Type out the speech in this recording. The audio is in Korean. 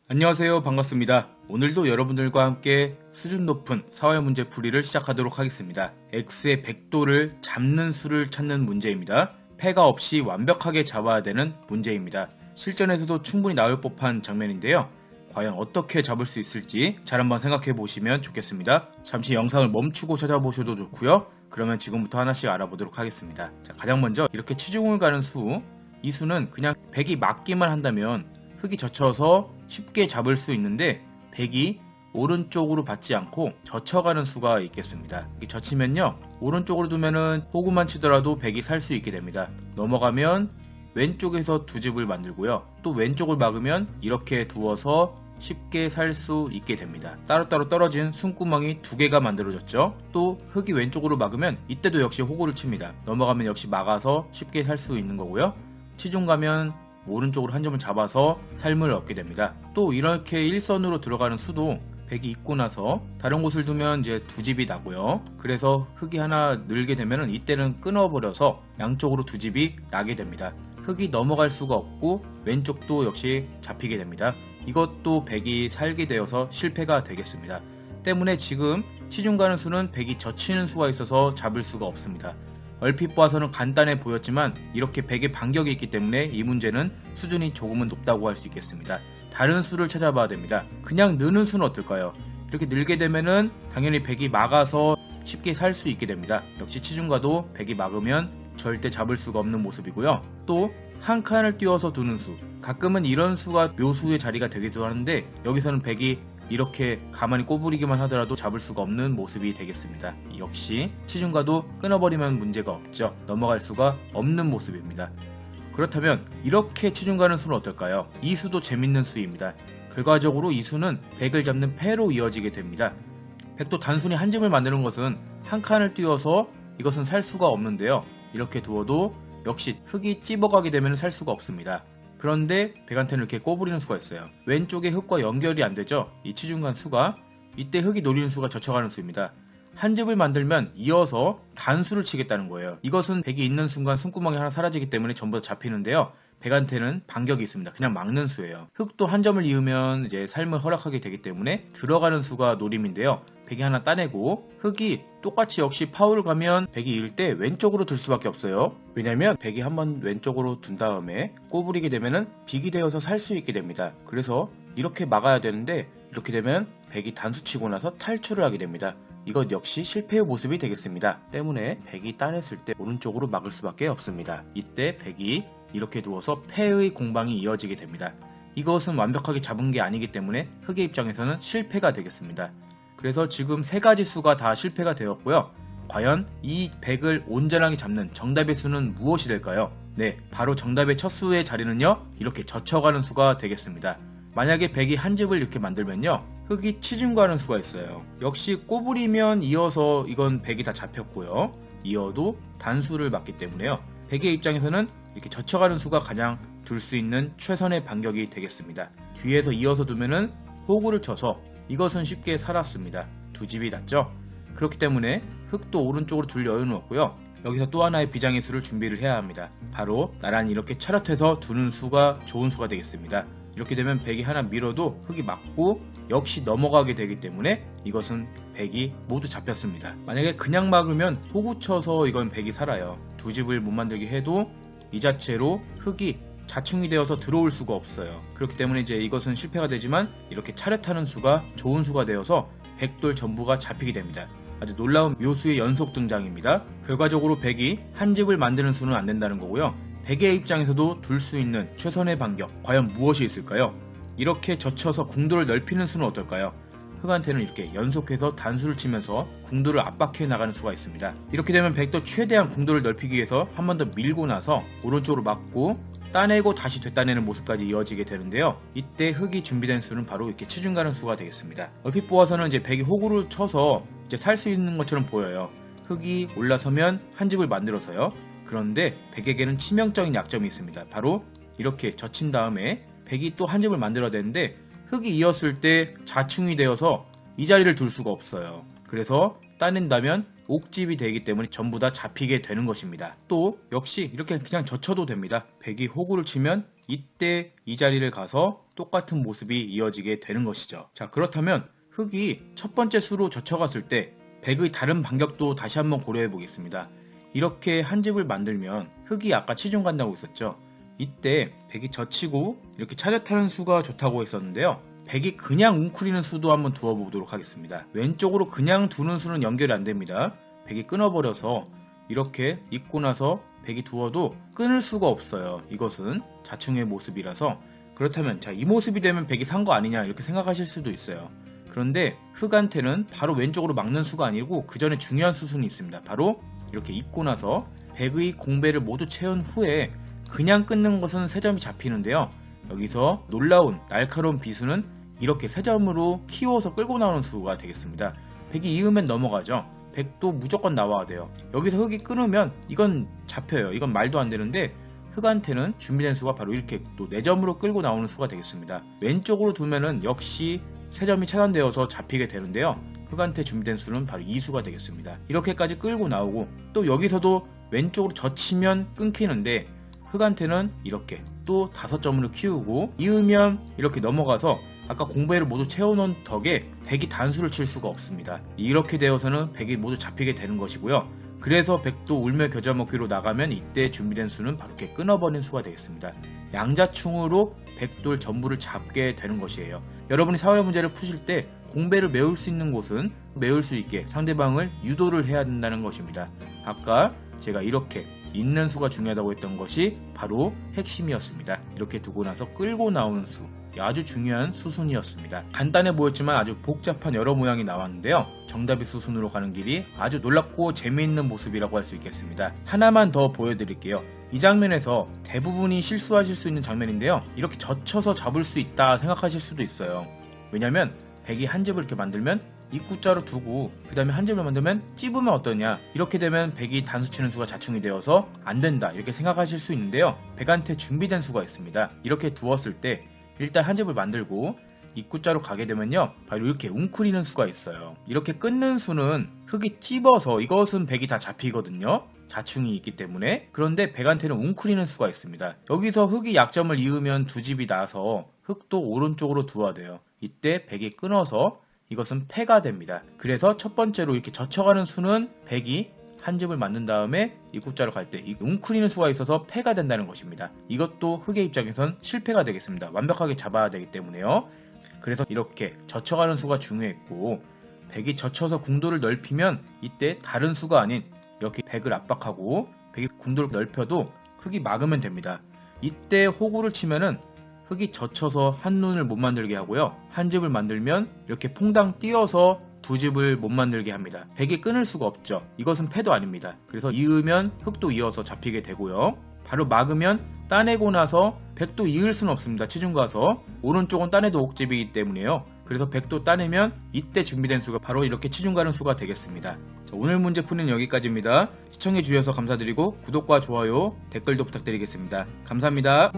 안녕하세요. 반갑습니다. 오늘도 여러분들과 함께 수준 높은 사회 문제 풀이를 시작하도록 하겠습니다. x의 100도를 잡는 수를 찾는 문제입니다. 패가 없이 완벽하게 잡아야 되는 문제입니다. 실전에서도 충분히 나올 법한 장면인데요. 과연 어떻게 잡을 수 있을지 잘 한번 생각해 보시면 좋겠습니다. 잠시 영상을 멈추고 찾아보셔도 좋고요. 그러면 지금부터 하나씩 알아보도록 하겠습니다. 자, 가장 먼저 이렇게 치중을 가는 수, 이 수는 그냥 100이 맞기만 한다면 흙이 젖혀서 쉽게 잡을 수 있는데 100이 오른쪽으로 받지 않고 젖혀가는 수가 있겠습니다. 이게 젖히면요, 오른쪽으로 두면은 호구만 치더라도 100이 살 수 있게 됩니다. 넘어가면 왼쪽에서 두 집을 만들고요, 또 왼쪽을 막으면 이렇게 두어서 쉽게 살 수 있게 됩니다. 따로따로 떨어진 숨구멍이 두 개가 만들어졌죠. 또 흙이 왼쪽으로 막으면 이때도 역시 호구를 칩니다. 넘어가면 역시 막아서 쉽게 살 수 있는 거고요. 치중 가면 오른쪽으로 한 점을 잡아서 삶을 얻게 됩니다. 또 이렇게 일선으로 들어가는 수도 100이 있고 나서 다른 곳을 두면 이제 두 집이 나고요. 그래서 흙이 하나 늘게 되면 이때는 끊어버려서 양쪽으로 두 집이 나게 됩니다. 흙이 넘어갈 수가 없고 왼쪽도 역시 잡히게 됩니다. 이것도 100이 살게 되어서 실패가 되겠습니다. 때문에 지금 치중 가는 수는 100이 젖히는 수가 있어서 잡을 수가 없습니다. 얼핏 봐서는 간단해 보였지만 이렇게 100의 반격이 있기 때문에 이 문제는 수준이 조금은 높다고 할 수 있겠습니다. 다른 수를 찾아봐야 됩니다. 그냥 느는 수는 어떨까요? 이렇게 늘게 되면은 당연히 100이 막아서 쉽게 살 수 있게 됩니다. 역시 치중가도 100이 막으면 절대 잡을 수가 없는 모습이고요. 또 한 칸을 띄워서 두는 수, 가끔은 이런 수가 묘수의 자리가 되기도 하는데 여기서는 100이 이렇게 가만히 꼬부리기만 하더라도 잡을 수가 없는 모습이 되겠습니다. 역시 치중가도 끊어버리면 문제가 없죠. 넘어갈 수가 없는 모습입니다. 그렇다면 이렇게 치중가는 수는 어떨까요? 이 수도 재밌는 수입니다. 결과적으로 이 수는 100을 잡는 패로 이어지게 됩니다. 100도 단순히 한 집을 만드는 것은 한 칸을 띄워서 이것은 살 수가 없는데요. 이렇게 두어도 역시 흙이 찝어가게 되면 살 수가 없습니다. 그런데 100한테는 이렇게 꼬부리는 수가 있어요. 왼쪽에 흙과 연결이 안 되죠. 이 치중간 수가, 이때 흙이 노리는 수가 젖혀가는 수입니다. 한 집을 만들면 이어서 단수를 치겠다는 거예요. 이것은 100이 있는 순간 숨구멍이 하나 사라지기 때문에 전부 다 잡히는데요. 100한테는 반격이 있습니다. 그냥 막는 수예요. 흙도 한 점을 이으면 이제 삶을 허락하게 되기 때문에 들어가는 수가 노림인데요. 100이 하나 따내고 흙이 똑같이 역시 파울을 가면 100이 이을 때 왼쪽으로 들 수밖에 없어요. 왜냐면 100이 한번 왼쪽으로 둔 다음에 꼬부리게 되면은 빅이 되어서 살 수 있게 됩니다. 그래서 이렇게 막아야 되는데 이렇게 되면 100이 단수 치고 나서 탈출을 하게 됩니다. 이것 역시 실패의 모습이 되겠습니다. 때문에 100이 따냈을 때 오른쪽으로 막을 수밖에 없습니다. 이때 100이 이렇게 두어서 패의 공방이 이어지게 됩니다. 이것은 완벽하게 잡은 게 아니기 때문에 흙의 입장에서는 실패가 되겠습니다. 그래서 지금 세 가지 수가 다 실패가 되었고요. 과연 이 100을 온전하게 잡는 정답의 수는 무엇이 될까요? 네, 바로 정답의 첫 수의 자리는요, 이렇게 젖혀가는 수가 되겠습니다. 만약에 100이 한 집을 이렇게 만들면요, 흙이 치중가는 수가 있어요. 역시 꼬부리면 이어서 이건 100이 다 잡혔고요. 이어도 단수를 맞기 때문에요. 100의 입장에서는 이렇게 젖혀가는 수가 가장 둘 수 있는 최선의 반격이 되겠습니다. 뒤에서 이어서 두면은 호구를 쳐서 이것은 쉽게 살았습니다. 두 집이 났죠. 그렇기 때문에 흙도 오른쪽으로 둘 여유는 없고요. 여기서 또 하나의 비장의 수를 준비를 해야 합니다. 바로 나란히 이렇게 차렷해서 두는 수가 좋은 수가 되겠습니다. 이렇게 되면 100이 하나 밀어도 흙이 맞고 역시 넘어가게 되기 때문에 이것은 100이 모두 잡혔습니다. 만약에 그냥 막으면 호구 쳐서 이건 100이 살아요. 두 집을 못 만들게 해도 이 자체로 흙이 자충이 되어서 들어올 수가 없어요. 그렇기 때문에 이제 이것은 실패가 되지만 이렇게 차렷하는 수가 좋은 수가 되어서 100돌 전부가 잡히게 됩니다. 아주 놀라운 묘수의 연속 등장입니다. 결과적으로 100이 한 집을 만드는 수는 안 된다는 거고요. 100의 입장에서도 둘 수 있는 최선의 반격, 과연 무엇이 있을까요? 이렇게 젖혀서 궁도를 넓히는 수는 어떨까요? 흙한테는 이렇게 연속해서 단수를 치면서 궁도를 압박해 나가는 수가 있습니다. 이렇게 되면 100도 최대한 궁도를 넓히기 위해서 한 번 더 밀고 나서 오른쪽으로 막고 따내고 다시 되따내는 모습까지 이어지게 되는데요. 이때 흙이 준비된 수는 바로 이렇게 치중가는 수가 되겠습니다. 얼핏 보아서는 이제 100이 호구를 쳐서 이제 살 수 있는 것처럼 보여요. 흙이 올라서면 한 집을 만들어서요. 그런데 100에게는 치명적인 약점이 있습니다. 바로 이렇게 젖힌 다음에 100이 또 한 집을 만들어야 되는데 흙이 이었을 때 자충이 되어서 이 자리를 둘 수가 없어요. 그래서 따낸다면 옥집이 되기 때문에 전부 다 잡히게 되는 것입니다. 또 역시 이렇게 그냥 젖혀도 됩니다. 100이 호구를 치면 이때 이 자리를 가서 똑같은 모습이 이어지게 되는 것이죠. 자, 그렇다면 흑이 첫 번째 수로 젖혀갔을 때 백의 다른 반격도 다시 한번 고려해 보겠습니다. 이렇게 한 집을 만들면 흑이 아까 치중 간다고 했었죠. 이때 백이 젖히고 이렇게 차렷하는 수가 좋다고 했었는데요. 백이 그냥 웅크리는 수도 한번 두어보도록 하겠습니다. 왼쪽으로 그냥 두는 수는 연결이 안 됩니다. 백이 끊어버려서 이렇게 입고 나서 백이 두어도 끊을 수가 없어요. 이것은 자충의 모습이라서. 그렇다면 자, 이 모습이 되면 백이 산 거 아니냐 이렇게 생각하실 수도 있어요. 그런데 흑한테는 바로 왼쪽으로 막는 수가 아니고 그 전에 중요한 수순이 있습니다. 바로 이렇게 입고 나서 백의 공배를 모두 채운 후에 그냥 끊는 것은 3점이 잡히는데요. 여기서 놀라운 날카로운 비수는 이렇게 3점으로 키워서 끌고 나오는 수가 되겠습니다. 백이 이으면 넘어가죠. 백도 무조건 나와야 돼요. 여기서 흑이 끊으면 이건 잡혀요. 이건 말도 안 되는데 흑한테는 준비된 수가 바로 이렇게 또 4점으로 끌고 나오는 수가 되겠습니다. 왼쪽으로 두면은 역시 3점이 차단되어서 잡히게 되는데요. 흑한테 준비된 수는 바로 2수가 되겠습니다. 이렇게까지 끌고 나오고 또 여기서도 왼쪽으로 젖히면 끊기는데 흑한테는 이렇게 또 5점으로 키우고 이으면 이렇게 넘어가서 아까 공배를 모두 채워놓은 덕에 백이 단수를 칠 수가 없습니다. 이렇게 되어서는 백이 모두 잡히게 되는 것이고요. 그래서 백도 울며 겨자 먹기로 나가면 이때 준비된 수는 바로 이렇게 끊어버린 수가 되겠습니다. 양자충으로 백돌 전부를 잡게 되는 것이에요. 여러분이 사회 문제를 푸실 때 공배를 메울 수 있는 곳은 메울 수 있게 상대방을 유도를 해야 된다는 것입니다. 아까 제가 이렇게 있는 수가 중요하다고 했던 것이 바로 핵심이었습니다. 이렇게 두고 나서 끌고 나오는 수, 아주 중요한 수순이었습니다. 간단해 보였지만 아주 복잡한 여러 모양이 나왔는데요. 정답이 수순으로 가는 길이 아주 놀랍고 재미있는 모습이라고 할 수 있겠습니다. 하나만 더 보여드릴게요. 이 장면에서 대부분이 실수하실 수 있는 장면인데요. 이렇게 젖혀서 잡을 수 있다 생각하실 수도 있어요. 왜냐면 백이 한 집을 이렇게 만들면 입구자로 두고 그 다음에 한 집을 만들면 찝으면 어떠냐, 이렇게 되면 백이 단수 치는 수가 자충이 되어서 안 된다 이렇게 생각하실 수 있는데요. 백한테 준비된 수가 있습니다. 이렇게 두었을 때 일단 한 집을 만들고 입구자로 가게 되면요, 바로 이렇게 웅크리는 수가 있어요. 이렇게 끊는 수는 흑이 찝어서 이것은 백이 다 잡히거든요. 자충이 있기 때문에. 그런데 백한테는 웅크리는 수가 있습니다. 여기서 흑이 약점을 이으면 두 집이 나서 흑도 오른쪽으로 두어야 돼요. 이때 백이 끊어서 이것은 패가 됩니다. 그래서 첫 번째로 이렇게 젖혀가는 수는 백이 한 집을 만든 다음에 입구자로 갈 때 웅크리는 수가 있어서 패가 된다는 것입니다. 이것도 흑의 입장에선 실패가 되겠습니다. 완벽하게 잡아야 되기 때문에요. 그래서 이렇게 젖혀가는 수가 중요했고, 백이 젖혀서 궁도를 넓히면 이때 다른 수가 아닌 이렇게 백을 압박하고 백이 궁도를 넓혀도 흑이 막으면 됩니다. 이때 호구를 치면은 흑이 젖혀서 한 눈을 못 만들게 하고요. 한 집을 만들면 이렇게 퐁당 띄어서 두 집을 못 만들게 합니다. 백이 끊을 수가 없죠. 이것은 패도 아닙니다. 그래서 이으면 흑도 이어서 잡히게 되고요. 바로 막으면 따내고 나서 백도 이을 수는 없습니다. 치중 가서 오른쪽은 따내도 옥집이기 때문에요. 그래서 백도 따내면 이때 준비된 수가 바로 이렇게 치중 가는 수가 되겠습니다. 자, 오늘 문제 푸는 여기까지입니다. 시청해 주셔서 감사드리고 구독과 좋아요, 댓글도 부탁드리겠습니다. 감사합니다.